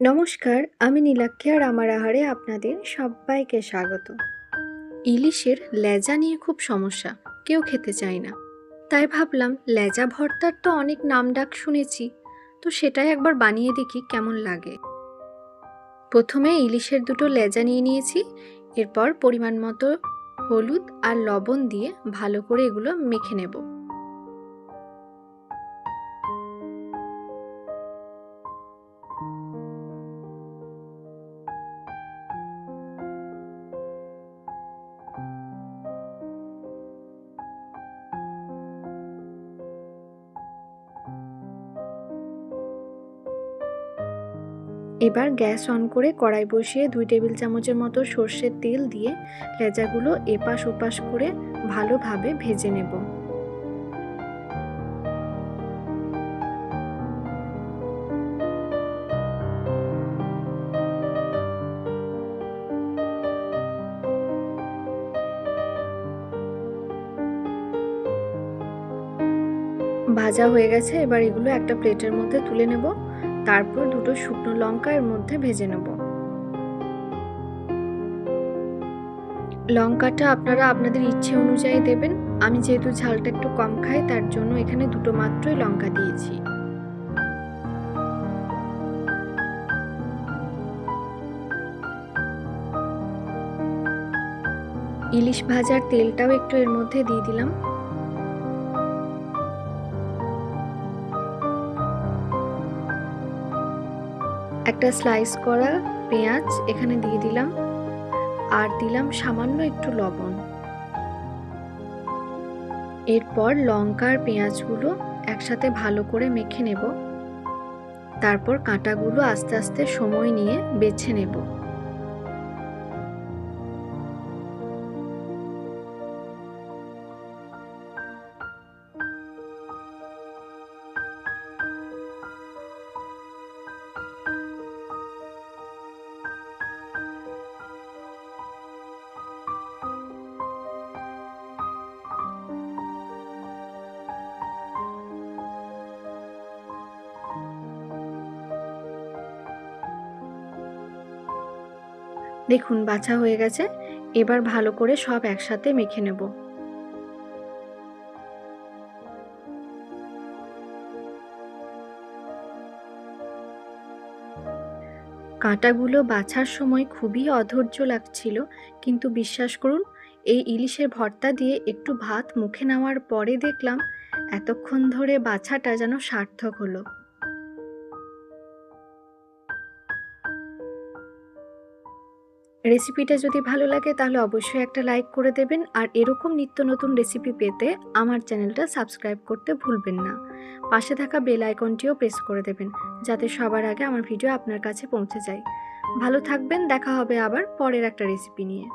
নমস্কার, আমি নীলাক্ষী আর আমার আহারে আপনাদের সবাইকে স্বাগত। ইলিশের লেজা নিয়ে খুব সমস্যা, কেউ খেতে চায় না। তাই ভাবলাম লেজা ভর্তার তো অনেক নামডাক শুনেছি, তো সেটাই একবার বানিয়ে দেখি কেমন লাগে। প্রথমে ইলিশের দুটো লেজা নিয়ে নিয়েছি, এরপর পরিমাণ মতো হলুদ আর লবণ দিয়ে ভালো করে এগুলো মেখে নেব। এবার গ্যাস অন করে কড়াই বসিয়ে 2 টেবিল চামচের মতো সর্ষের তেল দিয়ে লেজাগুলো এপাশ ওপাশ করে ভালোভাবে ভেজে নেব। ভাজা হয়ে গেছে, এবার এগুলো একটা প্লেটের মধ্যে তুলে নেব। তারপর দুটো শুকনো লঙ্কা এর মধ্যে ভেজে নেব। লঙ্কাটা আপনারা আপনাদের ইচ্ছে অনুযায়ী দেবেন। আমি যেহেতু ঝালটা একটু কম খাই, তার জন্য এখানে দুটো মাত্রই লঙ্কা দিয়েছি। ইলিশ ভাজার তেলটাও একটু এর মধ্যে দিয়ে দিলাম। একটা স্লাইস করা পেঁয়াজ এখানে দিয়ে দিলাম, আর দিলাম সামান্য একটু লবণ। এরপর লঙ্কা আর পেঁয়াজগুলো একসাথে ভালো করে মেখে নেব। তারপর কাঁটাগুলো আস্তে আস্তে সময় নিয়ে বেছে নেব। দেখুন বাছা হয়ে গেছে, এবার ভালো করে সব একসাথে মেখে নেব। কাঁটাগুলো বাছার সময় খুবই অধৈর্য লাগছিল, কিন্তু বিশ্বাস করুন এই ইলিশের ভর্তা দিয়ে একটু ভাত মুখে নেওয়ার পরে দেখলাম এতক্ষণ ধরে বাছাটা যেন সার্থক হলো। রেসিপিটা যদি ভালো লাগে তাহলে অবশ্যই একটা লাইক করে দেবেন, আর এরকম নিত্য নতুন রেসিপি পেতে আমার চ্যানেলটা সাবস্ক্রাইব করতে ভুলবেন না। পাশে থাকা বেল আইকনটিও প্রেস করে দেবেন, যাতে সবার আগে আমার ভিডিও আপনার কাছে পৌঁছে যায়। ভালো থাকবেন, দেখা হবে আবার পরের একটা রেসিপি নিয়ে।